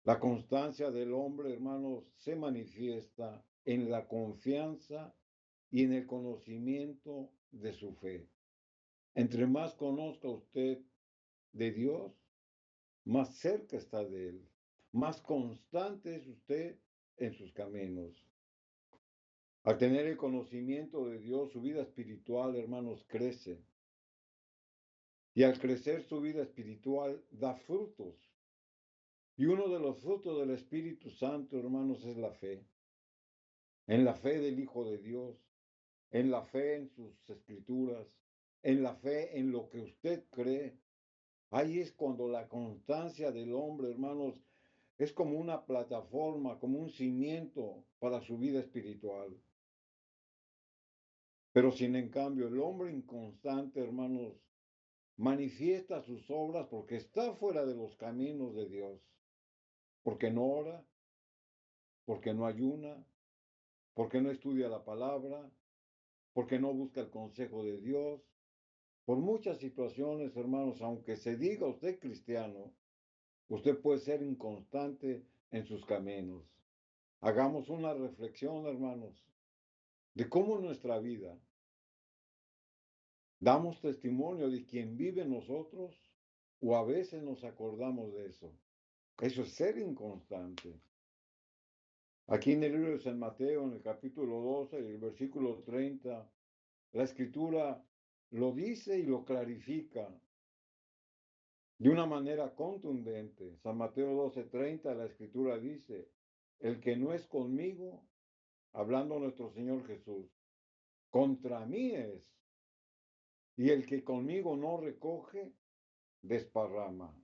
S3: La constancia del hombre, hermanos, se manifiesta en la confianza y en el conocimiento de su fe. Entre más conozca usted de Dios, más cerca está de Él, más constante es usted en sus caminos. Al tener el conocimiento de Dios, su vida espiritual, hermanos, crece. Y al crecer su vida espiritual, da frutos. Y uno de los frutos del Espíritu Santo, hermanos, es la fe. En la fe del Hijo de Dios, en la fe en sus escrituras, en la fe en lo que usted cree. Ahí es cuando la constancia del hombre, hermanos, es como una plataforma, como un cimiento para su vida espiritual. Pero sin en cambio, el hombre inconstante, hermanos, manifiesta sus obras porque está fuera de los caminos de Dios, porque no ora, porque no ayuna, porque no estudia la palabra, porque no busca el consejo de Dios. Por muchas situaciones, hermanos, aunque se diga usted cristiano, usted puede ser inconstante en sus caminos. Hagamos una reflexión, hermanos, de cómo en nuestra vida damos testimonio de quien vive en nosotros o a veces nos acordamos de eso. Eso es ser inconstante. Aquí en el libro de San Mateo, en el capítulo 12 y el versículo 30, la escritura lo dice y lo clarifica de una manera contundente. San Mateo 12:30, la escritura dice, el que no es conmigo, hablando nuestro Señor Jesús, contra mí es, y el que conmigo no recoge, desparrama.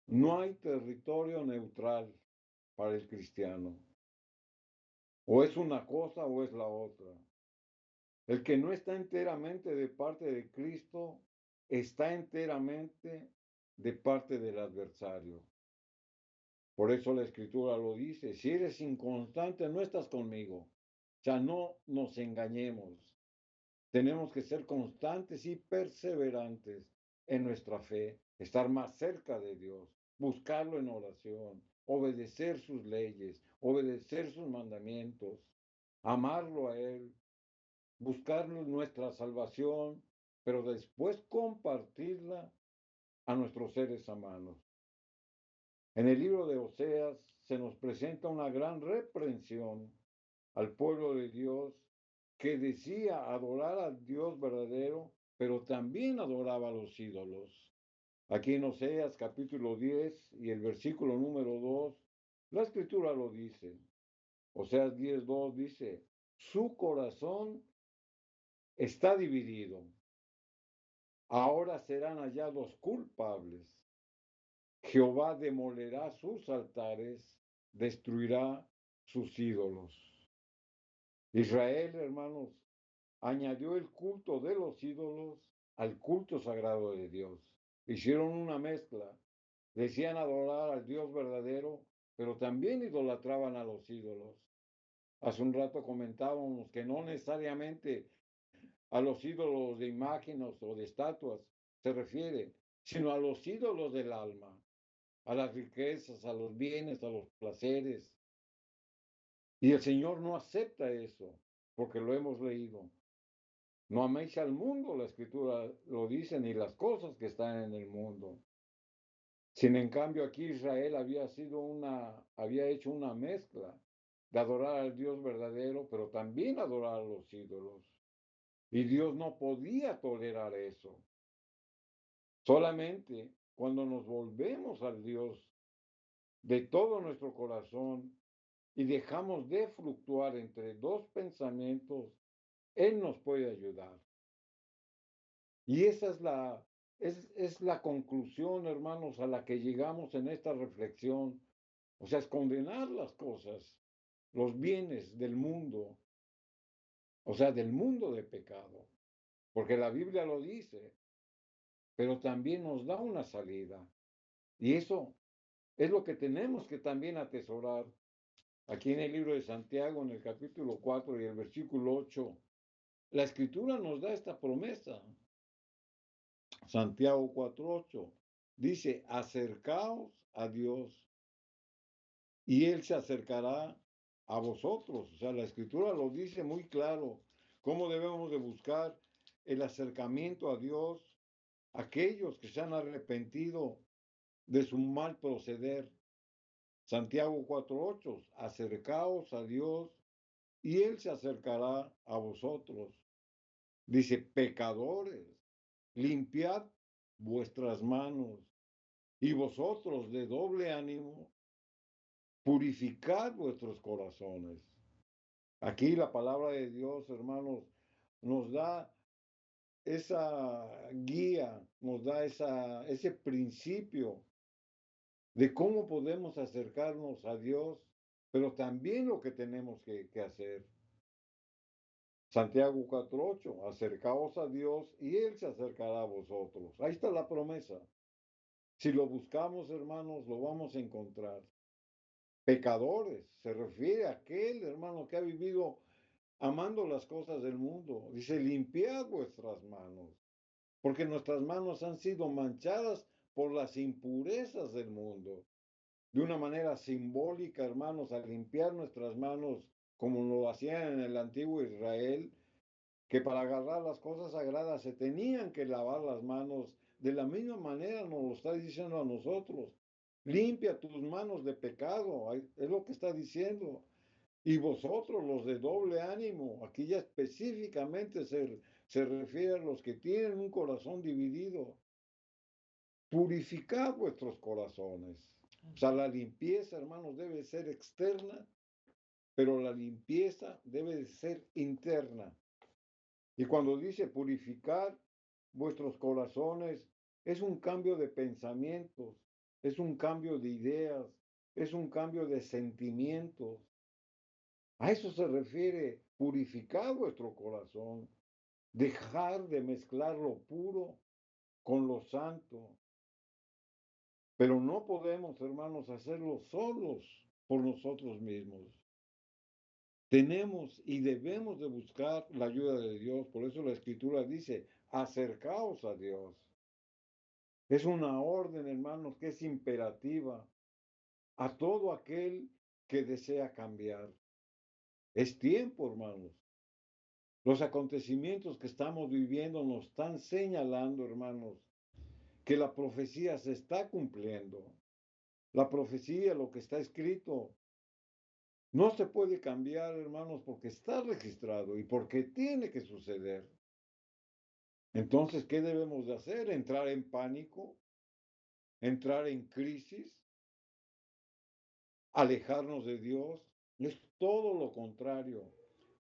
S3: No hay territorio neutral para el cristiano. O es una cosa o es la otra. El que no está enteramente de parte de Cristo, está enteramente de parte del adversario. Por eso la escritura lo dice, si eres inconstante no estás conmigo. O sea, no nos engañemos. Tenemos que ser constantes y perseverantes en nuestra fe, estar más cerca de Dios, buscarlo en oración, obedecer sus leyes, obedecer sus mandamientos, amarlo a Él, buscar nuestra salvación, pero después compartirla a nuestros seres amados. En el libro de Oseas se nos presenta una gran reprensión al pueblo de Dios que decía adorar al Dios verdadero, pero también adoraba a los ídolos. Aquí en Oseas capítulo 10 y el versículo número 2, la escritura lo dice. Oseas 10:2 dice, su corazón está dividido. Ahora serán hallados culpables. Jehová demolerá sus altares, destruirá sus ídolos. Israel, hermanos, añadió el culto de los ídolos al culto sagrado de Dios. Hicieron una mezcla. Decían adorar al Dios verdadero, pero también idolatraban a los ídolos. Hace un rato comentábamos que no necesariamente a los ídolos de imágenes o de estatuas se refiere, sino a los ídolos del alma, a las riquezas, a los bienes, a los placeres. Y el Señor no acepta eso, porque lo hemos leído. No améis al mundo, la escritura lo dice, ni las cosas que están en el mundo. Sin en cambio, aquí Israel había hecho una mezcla de adorar al Dios verdadero, pero también adorar a los ídolos. Y Dios no podía tolerar eso. Solamente cuando nos volvemos al Dios de todo nuestro corazón y dejamos de fluctuar entre dos pensamientos, Él nos puede ayudar. Y esa es la conclusión, hermanos, a la que llegamos en esta reflexión. O sea, es condenar las cosas, los bienes del mundo, o sea, del mundo de pecado, porque la Biblia lo dice, pero también nos da una salida. Y eso es lo que tenemos que también atesorar. Aquí en el libro de Santiago, en el capítulo 4 y el versículo 8, la Escritura nos da esta promesa. Santiago 4:8 dice, acercaos a Dios y Él se acercará a vosotros. O sea, la Escritura lo dice muy claro, cómo debemos de buscar el acercamiento a Dios, aquellos que se han arrepentido de su mal proceder. Santiago 4:8, acercaos a Dios y Él se acercará a vosotros. Dice, pecadores, limpiad vuestras manos y vosotros de doble ánimo, purificad vuestros corazones. Aquí la palabra de Dios, hermanos, nos da esa guía, nos da ese principio de cómo podemos acercarnos a Dios, pero también lo que tenemos que hacer. Santiago 4:8, acercaos a Dios y Él se acercará a vosotros. Ahí está la promesa. Si lo buscamos, hermanos, lo vamos a encontrar. Pecadores, se refiere a aquel hermano que ha vivido amando las cosas del mundo. Dice, limpiad vuestras manos, porque nuestras manos han sido manchadas por las impurezas del mundo. De una manera simbólica, hermanos, al limpiar nuestras manos, como lo hacían en el antiguo Israel, que para agarrar las cosas sagradas se tenían que lavar las manos. De la misma manera nos lo está diciendo a nosotros. Limpia tus manos de pecado, es lo que está diciendo. Y vosotros, los de doble ánimo, aquí ya específicamente se refiere a los que tienen un corazón dividido. Purificad vuestros corazones. O sea, la limpieza, hermanos, debe ser externa, pero la limpieza debe de ser interna. Y cuando dice purificar vuestros corazones, es un cambio de pensamientos, es un cambio de ideas, es un cambio de sentimientos. A eso se refiere purificar vuestro corazón, dejar de mezclar lo puro con lo santo. Pero no podemos, hermanos, hacerlo solos por nosotros mismos. Tenemos y debemos de buscar la ayuda de Dios. Por eso la Escritura dice, acercaos a Dios. Es una orden, hermanos, que es imperativa a todo aquel que desea cambiar. Es tiempo, hermanos. Los acontecimientos que estamos viviendo nos están señalando, hermanos, que la profecía se está cumpliendo. La profecía, lo que está escrito, no se puede cambiar, hermanos, porque está registrado y porque tiene que suceder. Entonces, ¿qué debemos de hacer? ¿Entrar en pánico? ¿Entrar en crisis? ¿Alejarnos de Dios? Es todo lo contrario.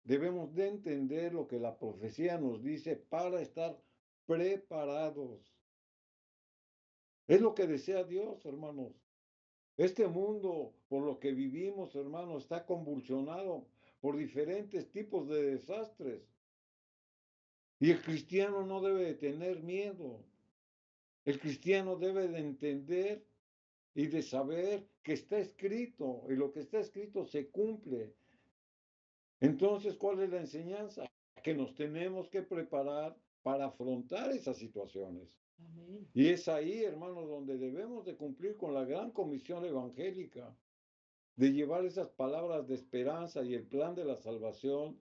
S3: Debemos de entender lo que la profecía nos dice para estar preparados. Es lo que desea Dios, hermanos. Este mundo, por lo que vivimos, hermanos, está convulsionado por diferentes tipos de desastres. Y el cristiano no debe de tener miedo. El cristiano debe de entender y de saber que está escrito y lo que está escrito se cumple. Entonces, ¿cuál es la enseñanza? Que nos tenemos que preparar para afrontar esas situaciones.
S2: Amén.
S3: Y es ahí, hermanos, donde debemos de cumplir con la gran comisión evangélica, de llevar esas palabras de esperanza y el plan de la salvación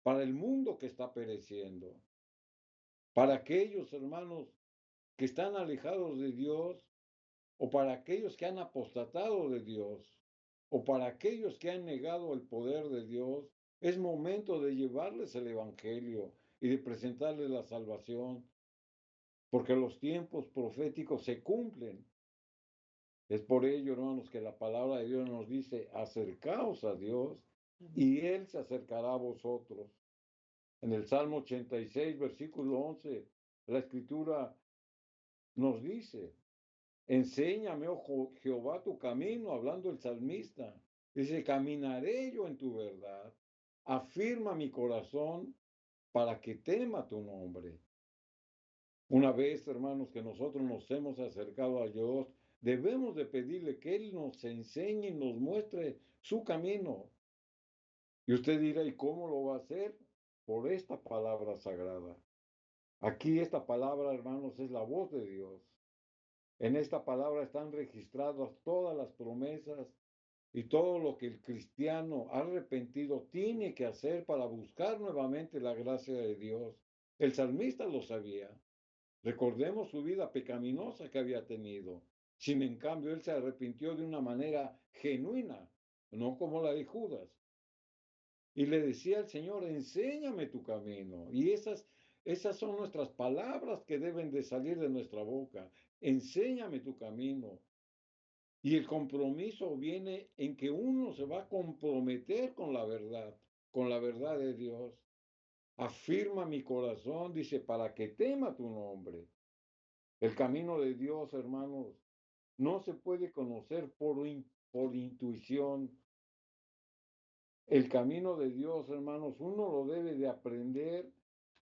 S3: para el mundo que está pereciendo. Para aquellos, hermanos, que están alejados de Dios, o para aquellos que han apostatado de Dios, o para aquellos que han negado el poder de Dios, es momento de llevarles el Evangelio y de presentarles la salvación. porque los tiempos proféticos se cumplen. Es por ello, hermanos, que la palabra de Dios nos dice, acercaos a Dios y Él se acercará a vosotros. En el Salmo 86, versículo 11, la Escritura nos dice, enséñame, oh Jehová, tu camino, hablando el salmista. Dice, caminaré yo en tu verdad, afirma mi corazón para que tema tu nombre. Una vez, hermanos, que nosotros nos hemos acercado a Dios, debemos de pedirle que Él nos enseñe y nos muestre su camino. Y usted dirá, ¿y cómo lo va a hacer? Por esta palabra sagrada. Aquí esta palabra, hermanos, es la voz de Dios. En esta palabra están registradas todas las promesas y todo lo que el cristiano arrepentido tiene que hacer para buscar nuevamente la gracia de Dios. El salmista lo sabía. Recordemos su vida pecaminosa que había tenido. Sin en cambio, él se arrepintió de una manera genuina, no como la de Judas. Y le decía al Señor, enséñame tu camino. Y esas son nuestras palabras que deben de salir de nuestra boca. Enséñame tu camino. Y el compromiso viene en que uno se va a comprometer con la verdad de Dios. Afirma mi corazón, dice, para que tema tu nombre. El camino de Dios, hermanos, no se puede conocer por intuición. El camino de Dios, hermanos, uno lo debe de aprender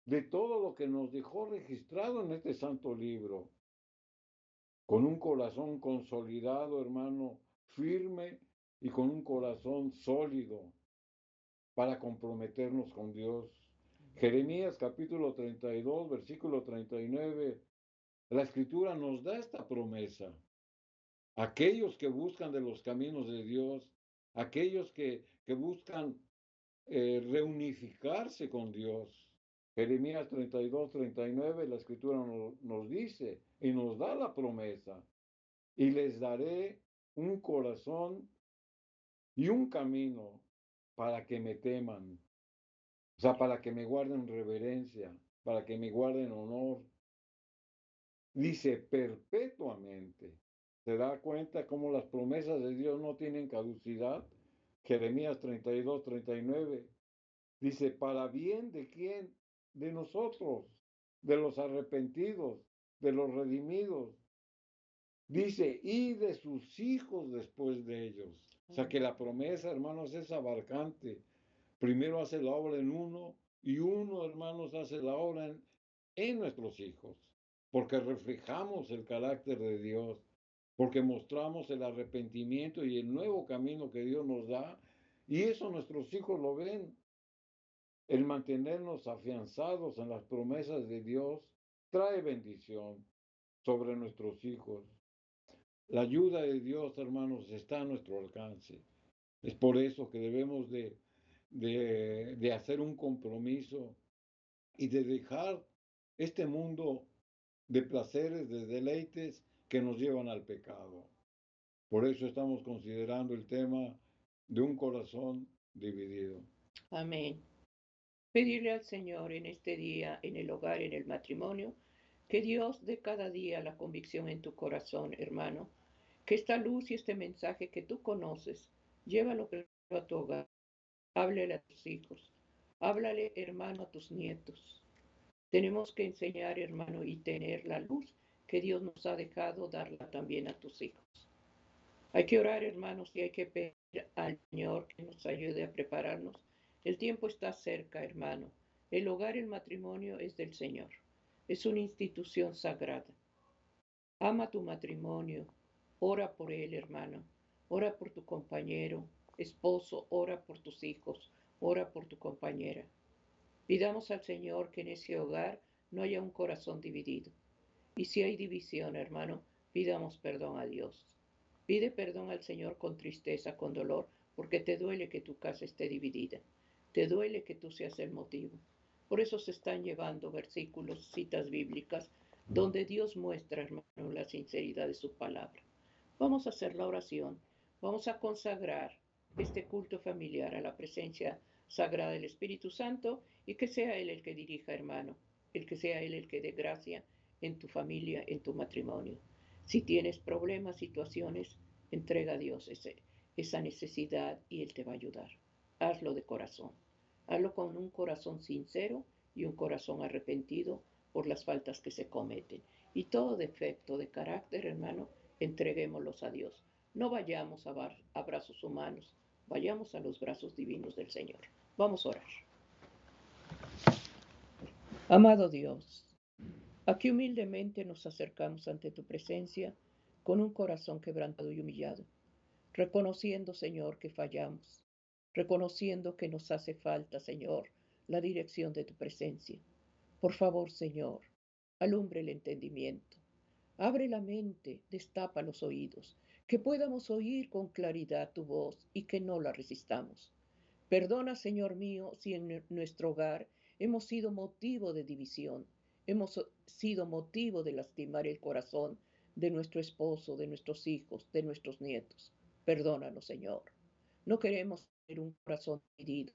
S3: de todo lo que nos dejó registrado en este santo libro. Con un corazón consolidado, hermano, firme y con un corazón sólido para comprometernos con Dios. Jeremías capítulo 32, versículo 39, la escritura nos da esta promesa. Aquellos que buscan de los caminos de Dios, aquellos que buscan reunificarse con Dios. Jeremías 32, 39, la escritura nos dice y nos da la promesa. Y les daré un corazón y un camino para que me teman. O sea, para que me guarden reverencia, para que me guarden honor. Dice perpetuamente. ¿Se da cuenta cómo las promesas de Dios no tienen caducidad? Jeremías 32, 39. Dice, ¿para bien de quién? De nosotros, de los arrepentidos, de los redimidos. Dice, y de sus hijos después de ellos. O sea que la promesa, hermanos, es abarcante. Primero hace la obra en uno y uno, hermanos, hace la obra en nuestros hijos. Porque reflejamos el carácter de Dios. Porque mostramos el arrepentimiento y el nuevo camino que Dios nos da. Y eso nuestros hijos lo ven. El mantenernos afianzados en las promesas de Dios trae bendición sobre nuestros hijos. La ayuda de Dios, hermanos, está a nuestro alcance. Es por eso que debemos de hacer un compromiso y de dejar este mundo de placeres, de deleites que nos llevan al pecado. Por eso estamos considerando el tema de un corazón dividido.
S2: Amén. Pedirle al Señor en este día, en el hogar, en el matrimonio, que Dios dé cada día la convicción en tu corazón, hermano, que esta luz y este mensaje que tú conoces, llévalo a tu hogar, háblale a tus hijos, háblale, hermano, a tus nietos. Tenemos que enseñar, hermano, y tener la luz que Dios nos ha dejado, darla también a tus hijos. Hay que orar, hermanos, y hay que pedir al Señor que nos ayude a prepararnos. El tiempo está cerca, hermano. El hogar, el matrimonio es del Señor. Es una institución sagrada. Ama tu matrimonio. Ora por él, hermano. Ora por tu compañero, esposo. Ora por tus hijos. Ora por tu compañera. Pidamos al Señor que en ese hogar no haya un corazón dividido. Y si hay división, hermano, pidamos perdón a Dios. Pide perdón al Señor con tristeza, con dolor, porque te duele que tu casa esté dividida. Te duele que tú seas el motivo. Por eso se están llevando versículos, citas bíblicas, donde Dios muestra, hermano, la sinceridad de su palabra. Vamos a hacer la oración. Vamos a consagrar este culto familiar a la presencia sagrada del Espíritu Santo y que sea Él el que dirija, hermano, el que sea Él el que dé gracia en tu familia, en tu matrimonio. Si tienes problemas, situaciones, entrega a Dios esa necesidad y Él te va a ayudar. Hazlo de corazón. Hazlo con un corazón sincero y un corazón arrepentido por las faltas que se cometen. Y todo defecto de carácter, hermano, entreguémoslos a Dios. No vayamos a brazos humanos, vayamos a los brazos divinos del Señor. Vamos a orar. Amado Dios, aquí humildemente nos acercamos ante tu presencia con un corazón quebrantado y humillado, reconociendo, Señor, que fallamos, reconociendo que nos hace falta, Señor, la dirección de tu presencia. Por favor, Señor, alumbre el entendimiento, abre la mente, destapa los oídos, que podamos oír con claridad tu voz y que no la resistamos. Perdona, Señor mío, si en nuestro hogar hemos sido motivo de división, hemos sido motivo de lastimar el corazón de nuestro esposo, de nuestros hijos, de nuestros nietos. Perdónanos, Señor. No queremos tener un corazón dividido.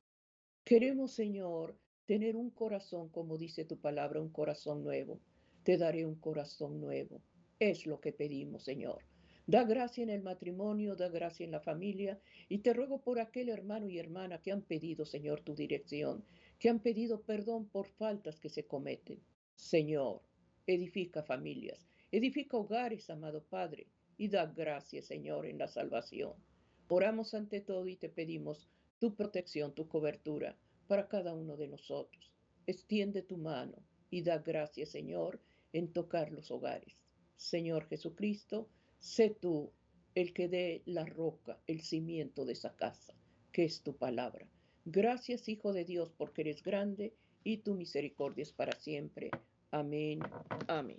S2: Queremos, Señor, tener un corazón, como dice tu palabra, un corazón nuevo. Te daré un corazón nuevo. Es lo que pedimos, Señor. Da gracia en el matrimonio, da gracia en la familia, y te ruego por aquel hermano y hermana que han pedido, Señor, tu dirección, que han pedido perdón por faltas que se cometen. Señor, edifica familias, edifica hogares, amado Padre, y da gracia, Señor, en la salvación. Oramos ante todo y te pedimos tu protección, tu cobertura para cada uno de nosotros. Extiende tu mano y da gracias, Señor, en tocar los hogares. Señor Jesucristo, sé tú el que dé la roca, el cimiento de esa casa, que es tu palabra. Gracias, Hijo de Dios, porque eres grande y tu misericordia es para siempre. Amén. Amén.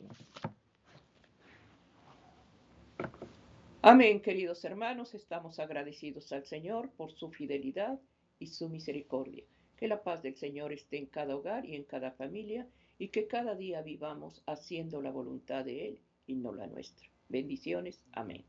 S2: Amén, queridos hermanos, estamos agradecidos al Señor por su fidelidad y su misericordia. Que la paz del Señor esté en cada hogar y en cada familia y que cada día vivamos haciendo la voluntad de Él y no la nuestra. Bendiciones. Amén.